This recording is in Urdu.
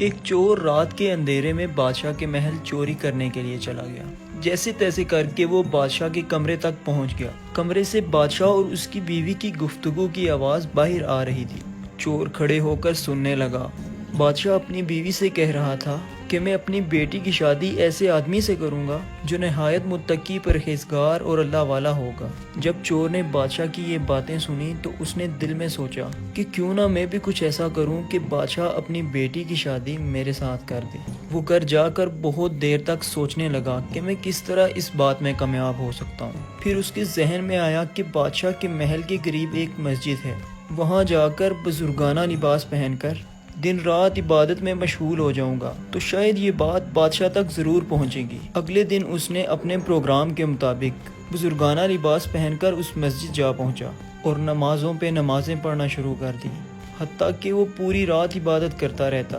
ایک چور رات کے اندھیرے میں بادشاہ کے محل چوری کرنے کے لیے چلا گیا۔ جیسے تیسے کر کے وہ بادشاہ کے کمرے تک پہنچ گیا۔ کمرے سے بادشاہ اور اس کی بیوی کی گفتگو کی آواز باہر آ رہی تھی۔ چور کھڑے ہو کر سننے لگا۔ بادشاہ اپنی بیوی سے کہہ رہا تھا کہ میں اپنی بیٹی کی شادی ایسے آدمی سے کروں گا جو نہایت متقی، پرہیزگار اور اللہ والا ہوگا۔ جب چور نے بادشاہ کی یہ باتیں سنی تو اس نے دل میں سوچا کہ کیوں نہ میں بھی کچھ ایسا کروں کہ بادشاہ اپنی بیٹی کی شادی میرے ساتھ کر دے۔ وہ گھر جا کر بہت دیر تک سوچنے لگا کہ میں کس طرح اس بات میں کامیاب ہو سکتا ہوں۔ پھر اس کے ذہن میں آیا کہ بادشاہ کے محل کے قریب ایک مسجد ہے، وہاں جا کر بزرگانہ لباس پہن کر دن رات عبادت میں مشغول ہو جاؤں گا تو شاید یہ بات بادشاہ تک ضرور پہنچے گی۔ اگلے دن اس نے اپنے پروگرام کے مطابق بزرگانہ لباس پہن کر اس مسجد جا پہنچا اور نمازوں پہ نمازیں پڑھنا شروع کر دی، حتیٰ کہ وہ پوری رات عبادت کرتا رہتا۔